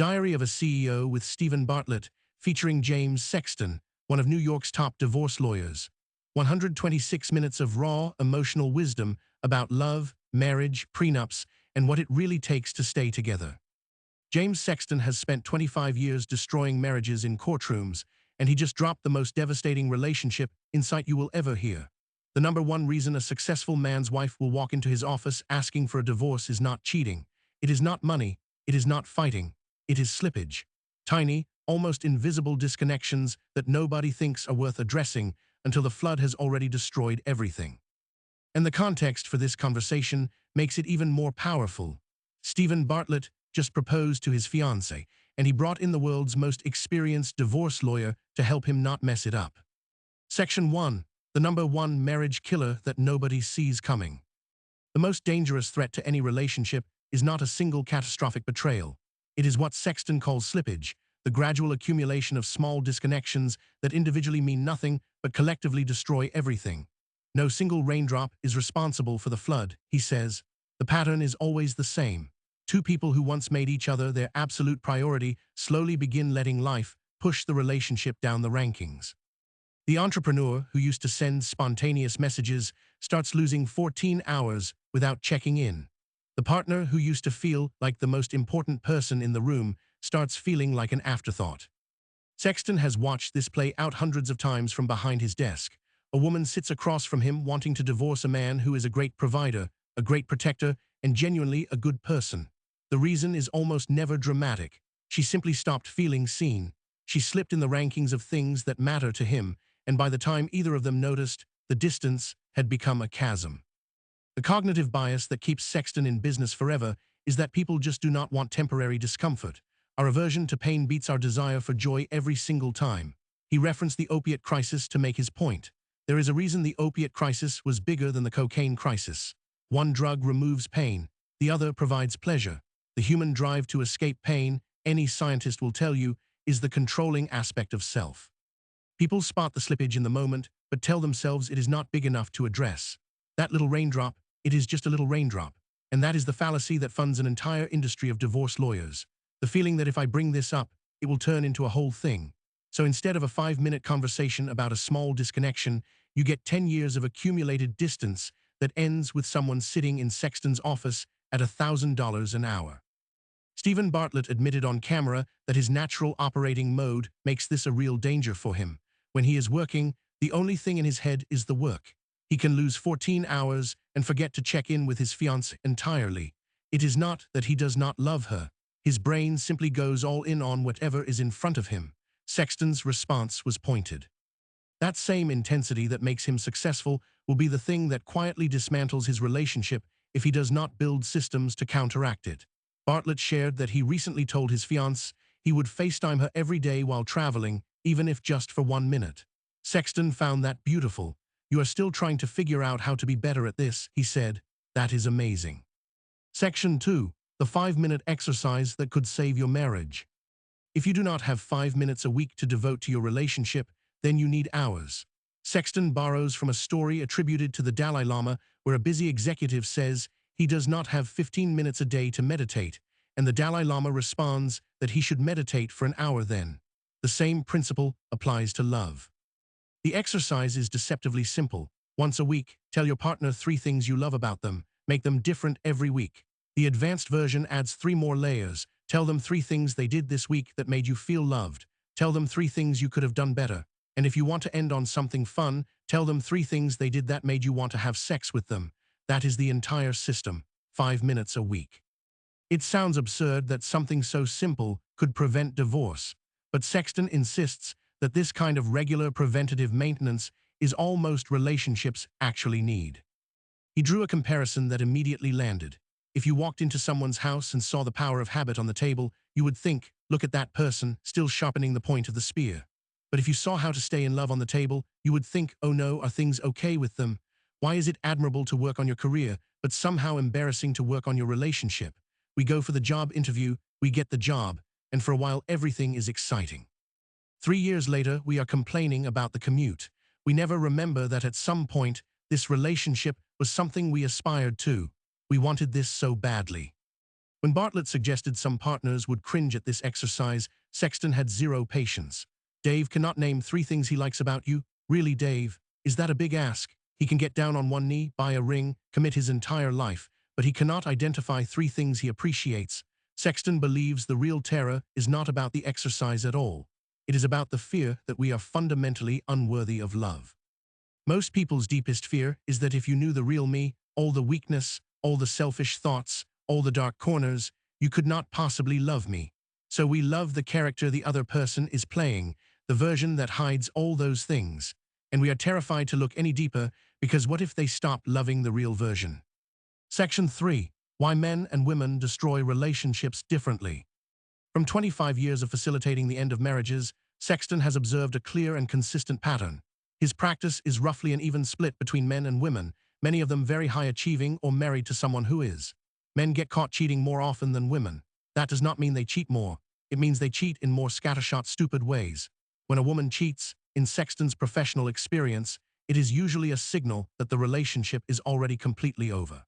Diary of a CEO with Steven Bartlett, featuring James Sexton, one of New York's top divorce lawyers. 126 minutes of raw, emotional wisdom about love, marriage, prenups, and what it really takes to stay together. James Sexton has spent 25 years destroying marriages in courtrooms, and he just dropped the most devastating relationship insight you will ever hear. The number one reason a successful man's wife will walk into his office asking for a divorce is not cheating. It is not money. It is not fighting. It is slippage. Tiny, almost invisible disconnections that nobody thinks are worth addressing until the flood has already destroyed everything. And the context for this conversation makes it even more powerful. Steven Bartlett just proposed to his fiancée, and he brought in the world's most experienced divorce lawyer to help him not mess it up. Section 1. The number one marriage killer that nobody sees coming. The most dangerous threat to any relationship is not a single catastrophic betrayal. It is what Sexton calls slippage, the gradual accumulation of small disconnections that individually mean nothing but collectively destroy everything. No single raindrop is responsible for the flood, he says. The pattern is always the same. Two people who once made each other their absolute priority slowly begin letting life push the relationship down the rankings. The entrepreneur who used to send spontaneous messages starts losing 14 hours without checking in. The partner who used to feel like the most important person in the room starts feeling like an afterthought. Sexton has watched this play out hundreds of times from behind his desk. A woman sits across from him wanting to divorce a man who is a great provider, a great protector, and genuinely a good person. The reason is almost never dramatic. She simply stopped feeling seen. She slipped in the rankings of things that matter to him, and by the time either of them noticed, the distance had become a chasm. The cognitive bias that keeps Sexton in business forever is that people just do not want temporary discomfort. Our aversion to pain beats our desire for joy every single time. He referenced the opiate crisis to make his point. There is a reason the opiate crisis was bigger than the cocaine crisis. One drug removes pain, the other provides pleasure. The human drive to escape pain, any scientist will tell you, is the controlling aspect of self. People spot the slippage in the moment, but tell themselves it is not big enough to address. That little raindrop, it is just a little raindrop. And that is the fallacy that funds an entire industry of divorce lawyers. The feeling that if I bring this up, it will turn into a whole thing. So instead of a 5-minute conversation about a small disconnection, you get 10 years of accumulated distance that ends with someone sitting in Sexton's office at $1,000 an hour. Steven Bartlett admitted on camera that his natural operating mode makes this a real danger for him. When he is working, the only thing in his head is the work. He can lose 14 hours and forget to check in with his fiancée entirely. It is not that he does not love her. His brain simply goes all in on whatever is in front of him. Sexton's response was pointed. That same intensity that makes him successful will be the thing that quietly dismantles his relationship if he does not build systems to counteract it. Bartlett shared that he recently told his fiancée he would FaceTime her every day while traveling, even if just for 1 minute. Sexton found that beautiful. "You are still trying to figure out how to be better at this," he said. "That is amazing." Section 2. The 5-minute exercise that could save your marriage. If you do not have 5 minutes a week to devote to your relationship, then you need hours. Sexton borrows from a story attributed to the Dalai Lama where a busy executive says he does not have 15 minutes a day to meditate, and the Dalai Lama responds that he should meditate for an hour then. The same principle applies to love. The exercise is deceptively simple. Once a week, tell your partner 3 things you love about them. Make them different every week. The advanced version adds 3 more layers. Tell them 3 things they did this week that made you feel loved. Tell them 3 things you could have done better. And if you want to end on something fun, tell them 3 things they did that made you want to have sex with them. That is the entire system. 5 minutes a week. It sounds absurd that something so simple could prevent divorce, but Sexton insists that this kind of regular preventative maintenance is all most relationships actually need. He drew a comparison that immediately landed. If you walked into someone's house and saw the power of habit on the table, you would think, look at that person, still sharpening the point of the spear. But if you saw how to stay in love on the table, you would think, oh no, are things okay with them? Why is it admirable to work on your career, but somehow embarrassing to work on your relationship? We go for the job interview, we get the job, and for a while everything is exciting. 3 years later, we are complaining about the commute. We never remember that at some point, this relationship was something we aspired to. We wanted this so badly. When Bartlett suggested some partners would cringe at this exercise, Sexton had zero patience. Dave cannot name 3 things he likes about you. Really, Dave? Is that a big ask? He can get down on one knee, buy a ring, commit his entire life, but he cannot identify 3 things he appreciates. Sexton believes the real terror is not about the exercise at all. It is about the fear that we are fundamentally unworthy of love. Most people's deepest fear is that if you knew the real me, all the weakness, all the selfish thoughts, all the dark corners, you could not possibly love me. So we love the character the other person is playing, the version that hides all those things. And we are terrified to look any deeper because what if they stop loving the real version? Section 3. Why men and women destroy relationships differently. From 25 years of facilitating the end of marriages, Sexton has observed a clear and consistent pattern. His practice is roughly an even split between men and women, many of them very high-achieving or married to someone who is. Men get caught cheating more often than women. That does not mean they cheat more. It means they cheat in more scattershot, stupid ways. When a woman cheats, in Sexton's professional experience, it is usually a signal that the relationship is already completely over.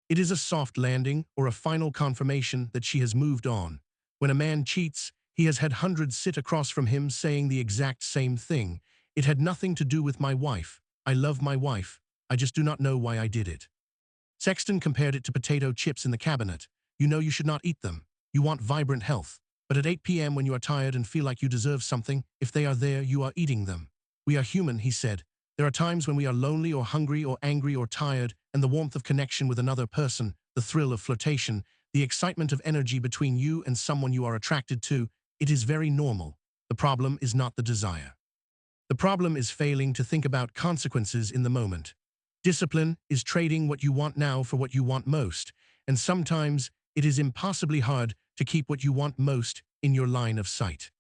It is a soft landing or a final confirmation that she has moved on. When a man cheats, he has had hundreds sit across from him saying the exact same thing. It had nothing to do with my wife. I love my wife. I just do not know why I did it. Sexton compared it to potato chips in the cabinet. You know you should not eat them. You want vibrant health. But at 8 p.m. when you are tired and feel like you deserve something, if they are there, you are eating them. We are human, he said. There are times when we are lonely or hungry or angry or tired, and the warmth of connection with another person, the thrill of flirtation, the excitement of energy between you and someone you are attracted to, it is very normal. The problem is not the desire. The problem is failing to think about consequences in the moment. Discipline is trading what you want now for what you want most, and sometimes it is impossibly hard to keep what you want most in your line of sight.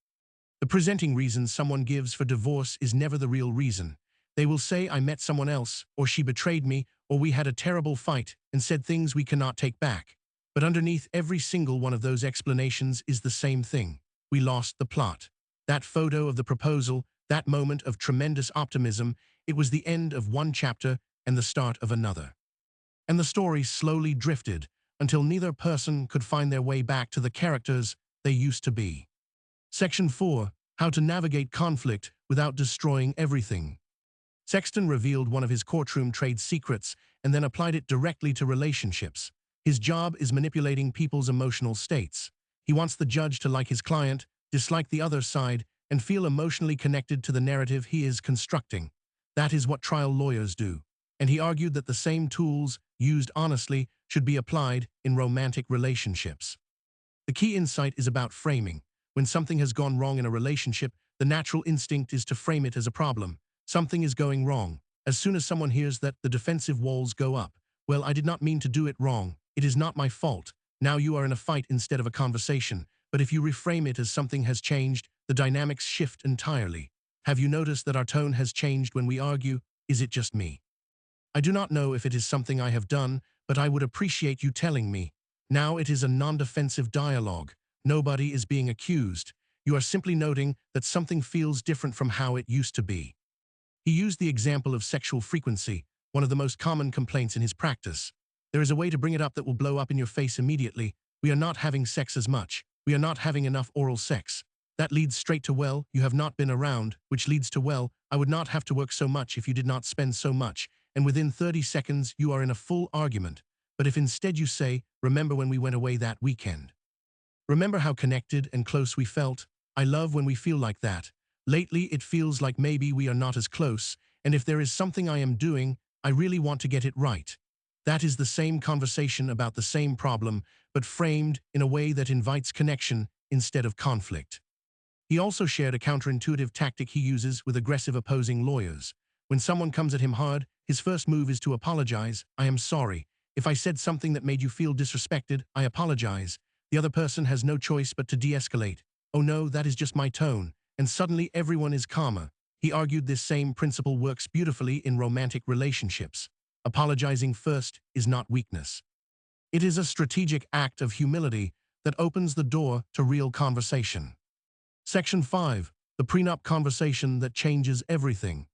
The presenting reason someone gives for divorce is never the real reason. They will say, I met someone else, or she betrayed me, or we had a terrible fight and said things we cannot take back. But underneath every single one of those explanations is the same thing. We lost the plot. That photo of the proposal, that moment of tremendous optimism, it was the end of one chapter and the start of another. And the story slowly drifted until neither person could find their way back to the characters they used to be. Section 4. How to navigate conflict without destroying everything. Sexton revealed one of his courtroom trade secrets and then applied it directly to relationships. His job is manipulating people's emotional states. He wants the judge to like his client, dislike the other side, and feel emotionally connected to the narrative he is constructing. That is what trial lawyers do. And he argued that the same tools, used honestly, should be applied in romantic relationships. The key insight is about framing. When something has gone wrong in a relationship, the natural instinct is to frame it as a problem. Something is going wrong. As soon as someone hears that, the defensive walls go up. Well, I did not mean to do it wrong. It is not my fault. Now you are in a fight instead of a conversation. But if you reframe it as something has changed, the dynamics shift entirely. Have you noticed that our tone has changed when we argue? Is it just me? I do not know if it is something I have done, but I would appreciate you telling me. Now it is a non-defensive dialogue. Nobody is being accused. You are simply noting that something feels different from how it used to be. He used the example of sexual frequency, one of the most common complaints in his practice. There is a way to bring it up that will blow up in your face immediately. We are not having sex as much. We are not having enough oral sex. That leads straight to, well, you have not been around, which leads to, well, I would not have to work so much if you did not spend so much. And within 30 seconds, you are in a full argument. But if instead you say, remember when we went away that weekend? Remember how connected and close we felt? I love when we feel like that. Lately, it feels like maybe we are not as close, and if there is something I am doing, I really want to get it right. That is the same conversation about the same problem, but framed in a way that invites connection instead of conflict. He also shared a counterintuitive tactic he uses with aggressive opposing lawyers. When someone comes at him hard, his first move is to apologize. I am sorry. If I said something that made you feel disrespected, I apologize. The other person has no choice but to de-escalate. Oh no, that is just my tone. And suddenly everyone is calmer. He argued this same principle works beautifully in romantic relationships. Apologizing first is not weakness. It is a strategic act of humility that opens the door to real conversation. Section 5. The prenup conversation that changes everything.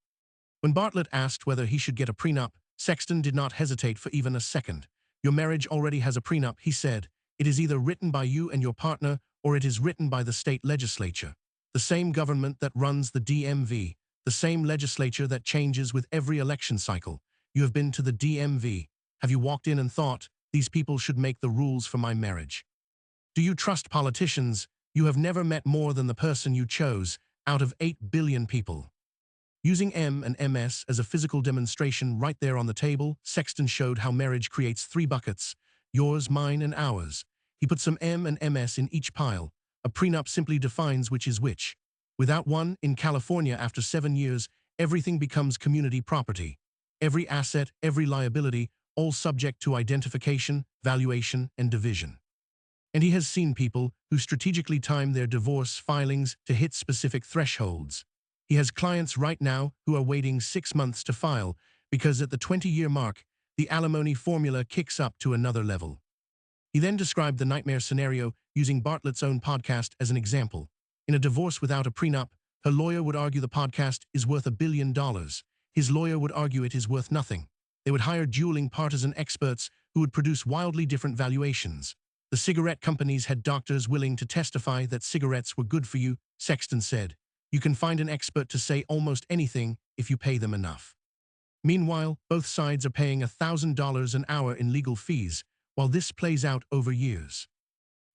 When Bartlett asked whether he should get a prenup, Sexton did not hesitate for even a second. Your marriage already has a prenup, he said. It is either written by you and your partner, or it is written by the state legislature. The same government that runs the DMV, the same legislature that changes with every election cycle. You have been to the DMV. Have you walked in and thought, these people should make the rules for my marriage? Do you trust politicians? You have never met more than the person you chose out of 8 billion people. Using M and MS as a physical demonstration right there on the table, Sexton showed how marriage creates 3 buckets: yours, mine, and ours. He put some M and MS in each pile. A prenup simply defines which is which. Without one, in California after 7 years, everything becomes community property. Every asset, every liability, all subject to identification, valuation, and division. And he has seen people who strategically time their divorce filings to hit specific thresholds. He has clients right now who are waiting 6 months to file because at the 20-year mark, the alimony formula kicks up to another level. He then described the nightmare scenario using Bartlett's own podcast as an example. In a divorce without a prenup, her lawyer would argue the podcast is worth $1 billion. His lawyer would argue it is worth nothing. They would hire dueling partisan experts who would produce wildly different valuations. The cigarette companies had doctors willing to testify that cigarettes were good for you, Sexton said. You can find an expert to say almost anything if you pay them enough. Meanwhile, both sides are paying $1,000 an hour in legal fees, while this plays out over years.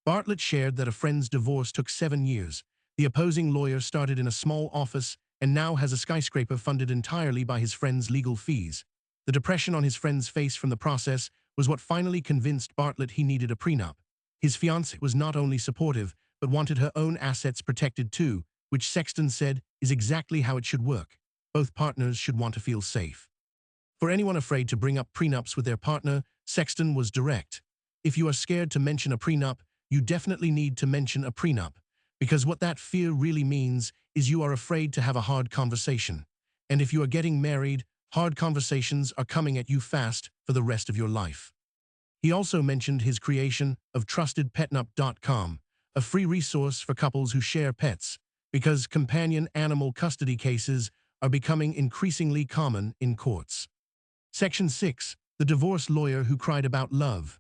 Bartlett shared that a friend's divorce took 7 years. The opposing lawyer started in a small office and now has a skyscraper funded entirely by his friend's legal fees. The depression on his friend's face from the process was what finally convinced Bartlett he needed a prenup. His fiancée was not only supportive, but wanted her own assets protected too, which Sexton said is exactly how it should work. Both partners should want to feel safe. For anyone afraid to bring up prenups with their partner, Sexton was direct. If you are scared to mention a prenup, you definitely need to mention a prenup, because what that fear really means is you are afraid to have a hard conversation. And if you are getting married, hard conversations are coming at you fast for the rest of your life. He also mentioned his creation of trustedpetnup.com, a free resource for couples who share pets, because companion animal custody cases are becoming increasingly common in courts. Section 6. The divorce lawyer who cried about love.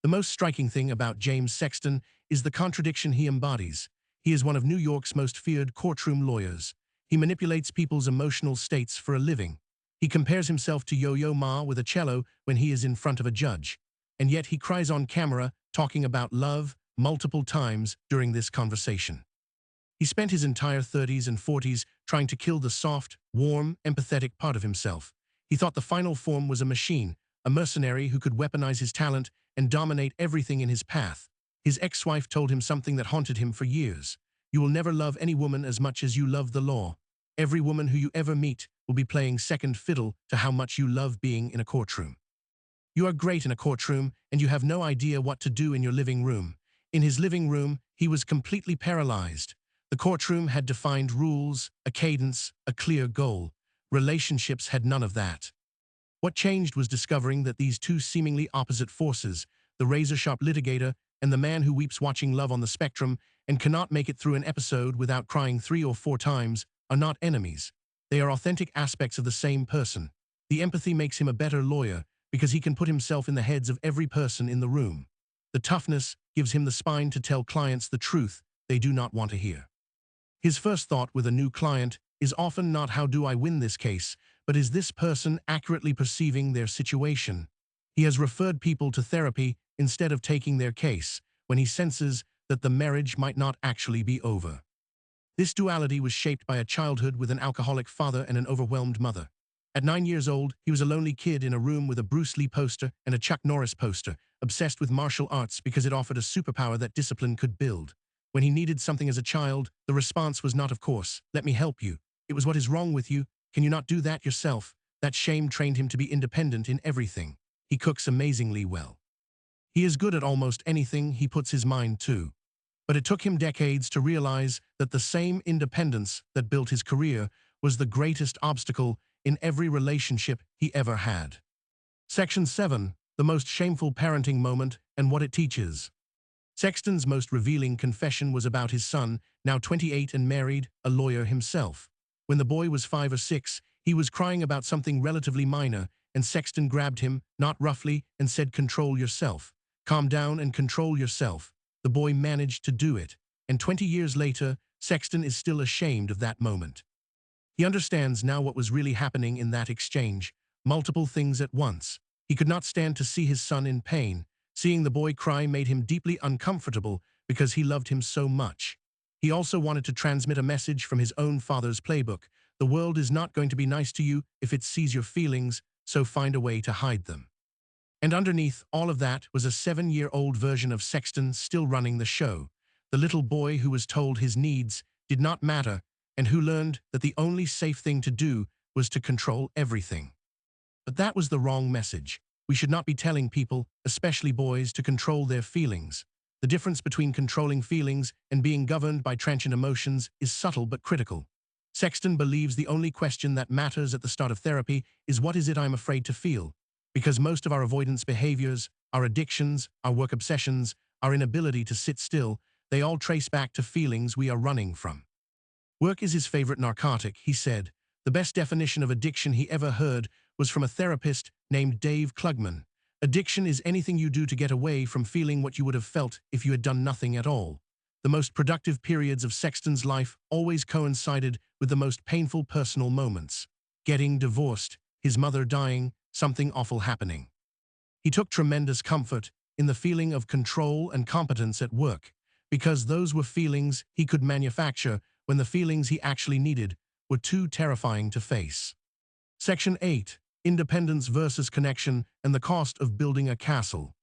The most striking thing about James Sexton is the contradiction he embodies. He is one of New York's most feared courtroom lawyers. He manipulates people's emotional states for a living. He compares himself to Yo-Yo Ma with a cello when he is in front of a judge. And yet he cries on camera talking about love multiple times during this conversation. He spent his entire 30s and 40s trying to kill the soft, warm, empathetic part of himself. He thought the final form was a machine, a mercenary who could weaponize his talent and dominate everything in his path. His ex-wife told him something that haunted him for years. You will never love any woman as much as you love the law. Every woman who you ever meet will be playing second fiddle to how much you love being in a courtroom. You are great in a courtroom, and you have no idea what to do in your living room. In his living room, he was completely paralyzed. The courtroom had defined rules, a cadence, a clear goal. Relationships had none of that. What changed was discovering that these two seemingly opposite forces, the razor-sharp litigator and the man who weeps watching love on the spectrum and cannot make it through an episode without crying 3 or 4 times, are not enemies. They are authentic aspects of the same person. The empathy makes him a better lawyer because he can put himself in the heads of every person in the room. The toughness gives him the spine to tell clients the truth they do not want to hear. His first thought with a new client is often not how do I win this case, but is this person accurately perceiving their situation? He has referred people to therapy instead of taking their case when he senses that the marriage might not actually be over. This duality was shaped by a childhood with an alcoholic father and an overwhelmed mother. At 9 years old, he was a lonely kid in a room with a Bruce Lee poster and a Chuck Norris poster, obsessed with martial arts because it offered a superpower that discipline could build. When he needed something as a child, the response was not, of course, let me help you. It was, what is wrong with you? Can you not do that yourself? That shame trained him to be independent in everything. He cooks amazingly well. He is good at almost anything he puts his mind to. But it took him decades to realize that the same independence that built his career was the greatest obstacle in every relationship he ever had. Section 7. The most shameful parenting moment and what it teaches. Sexton's most revealing confession was about his son, now 28 and married, a lawyer himself. When the boy was 5 or 6, he was crying about something relatively minor, and Sexton grabbed him, not roughly, and said, "Control yourself." Calm down and control yourself. The boy managed to do it, and 20 years later, Sexton is still ashamed of that moment. He understands now what was really happening in that exchange, multiple things at once. He could not stand to see his son in pain. Seeing the boy cry made him deeply uncomfortable because he loved him so much. He also wanted to transmit a message from his own father's playbook. The world is not going to be nice to you if it sees your feelings, so find a way to hide them. And underneath all of that was a 7-year-old version of Sexton still running the show. The little boy who was told his needs did not matter and who learned that the only safe thing to do was to control everything. But that was the wrong message. We should not be telling people, especially boys, to control their feelings. The difference between controlling feelings and being governed by transient emotions is subtle but critical. Sexton believes the only question that matters at the start of therapy is what is it I'm afraid to feel? Because most of our avoidance behaviors, our addictions, our work obsessions, our inability to sit still, they all trace back to feelings we are running from. Work is his favorite narcotic, he said. The best definition of addiction he ever heard was from a therapist named Dave Klugman. Addiction is anything you do to get away from feeling what you would have felt if you had done nothing at all. The most productive periods of Sexton's life always coincided with the most painful personal moments. Getting divorced, his mother dying, something awful happening. He took tremendous comfort in the feeling of control and competence at work, because those were feelings he could manufacture when the feelings he actually needed were too terrifying to face. Section 8. Independence versus connection and the cost of building a castle.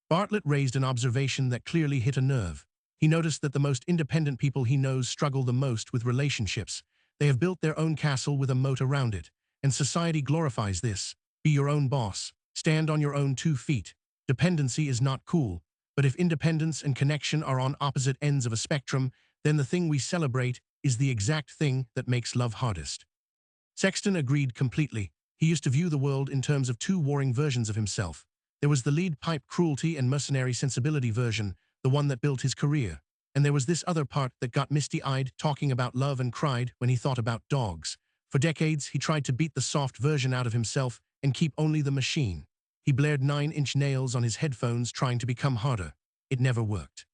Bartlett raised an observation that clearly hit a nerve. He noticed that the most independent people he knows struggle the most with relationships. They have built their own castle with a moat around it, and society glorifies this. Be your own boss. Stand on your own 2 feet. Dependency is not cool, but if independence and connection are on opposite ends of a spectrum, then the thing we celebrate is the exact thing that makes love hardest. Sexton agreed completely. He used to view the world in terms of 2 warring versions of himself. There was the lead pipe cruelty and mercenary sensibility version, the one that built his career. And there was this other part that got misty-eyed talking about love and cried when he thought about dogs. For decades, he tried to beat the soft version out of himself and keep only the machine. He blared 9-inch nails on his headphones trying to become harder. It never worked.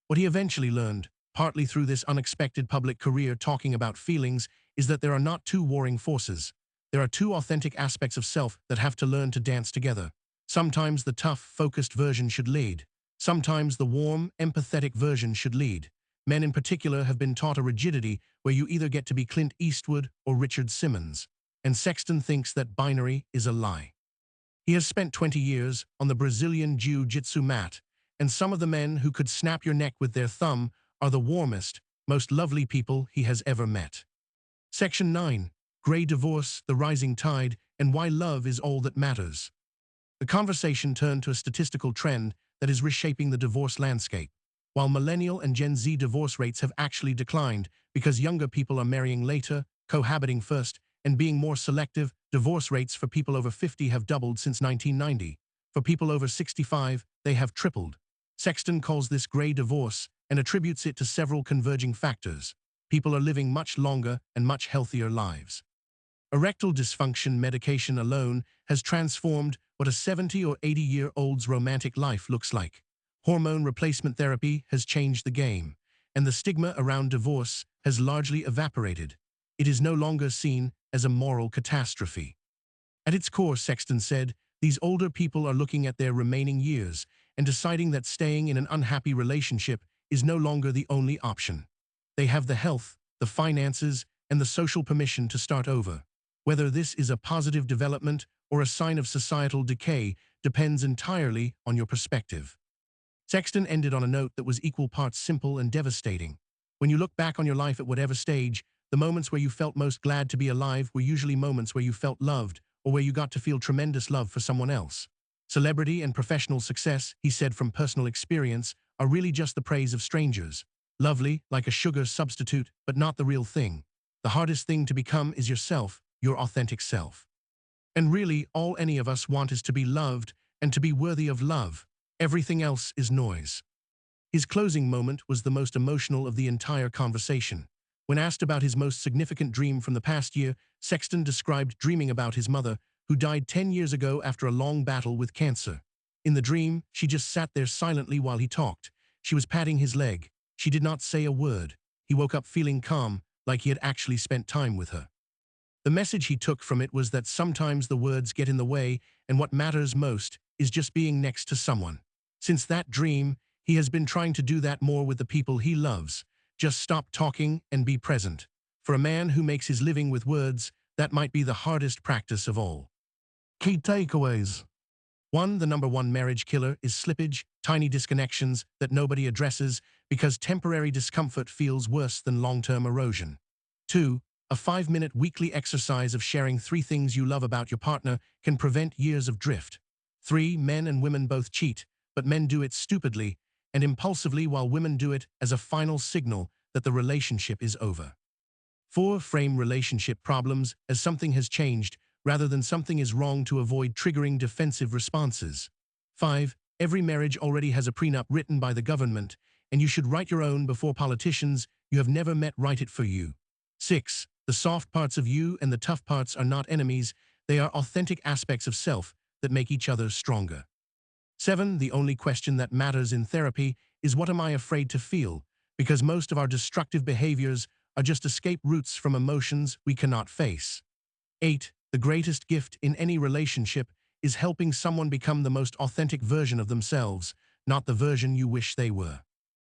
What he eventually learned, partly through this unexpected public career talking about feelings, is that there are not 2 warring forces. There are 2 authentic aspects of self that have to learn to dance together. Sometimes the tough, focused version should lead. Sometimes the warm, empathetic version should lead. Men in particular have been taught a rigidity where you either get to be Clint Eastwood or Richard Simmons. And Sexton thinks that binary is a lie. He has spent 20 years on the Brazilian Jiu-Jitsu mat, and some of the men who could snap your neck with their thumb are the warmest, most lovely people he has ever met. Section 9. Gray divorce, the rising tide, and why love is all that matters. The conversation turned to a statistical trend that is reshaping the divorce landscape. While millennial and Gen Z divorce rates have actually declined because younger people are marrying later, cohabiting first, and being more selective, divorce rates for people over 50 have doubled since 1990. For people over 65, they have tripled. Sexton calls this gray divorce and attributes it to several converging factors. People are living much longer and much healthier lives. Erectile dysfunction medication alone has transformed what a 70 or 80-year-old's romantic life looks like. Hormone replacement therapy has changed the game, and the stigma around divorce has largely evaporated. It is no longer seen as a moral catastrophe. At its core, Sexton said, these older people are looking at their remaining years and deciding that staying in an unhappy relationship is no longer the only option. They have the health, the finances, and the social permission to start over. Whether this is a positive development or a sign of societal decay depends entirely on your perspective. Sexton ended on a note that was equal parts simple and devastating. When you look back on your life at whatever stage, the moments where you felt most glad to be alive were usually moments where you felt loved or where you got to feel tremendous love for someone else. Celebrity and professional success, he said from personal experience, are really just the praise of strangers. Lovely, like a sugar substitute, but not the real thing. The hardest thing to become is yourself, your authentic self. And really, all any of us want is to be loved and to be worthy of love. Everything else is noise. His closing moment was the most emotional of the entire conversation. When asked about his most significant dream from the past year, Sexton described dreaming about his mother, who died 10 years ago after a long battle with cancer. In the dream, she just sat there silently while he talked. She was patting his leg. She did not say a word. He woke up feeling calm, like he had actually spent time with her. The message he took from it was that sometimes the words get in the way, and what matters most is just being next to someone. Since that dream, he has been trying to do that more with the people he loves. Just stop talking and be present. For a man who makes his living with words, that might be the hardest practice of all. Key takeaways. 1. The number one marriage killer is slippage, tiny disconnections that nobody addresses because temporary discomfort feels worse than long-term erosion. 2. A 5-minute weekly exercise of sharing 3 things you love about your partner can prevent years of drift. 3. Men and women both cheat, but men do it stupidly and impulsively while women do it as a final signal that the relationship is over. 4. Frame relationship problems as something has changed rather than something is wrong to avoid triggering defensive responses. 5. Every marriage already has a prenup written by the government, and you should write your own before politicians you have never met write it for you. 6. The soft parts of you and the tough parts are not enemies, they are authentic aspects of self that make each other stronger. 7. The only question that matters in therapy is what am I afraid to feel, because most of our destructive behaviors are just escape routes from emotions we cannot face. 8. The greatest gift in any relationship is helping someone become the most authentic version of themselves, not the version you wish they were.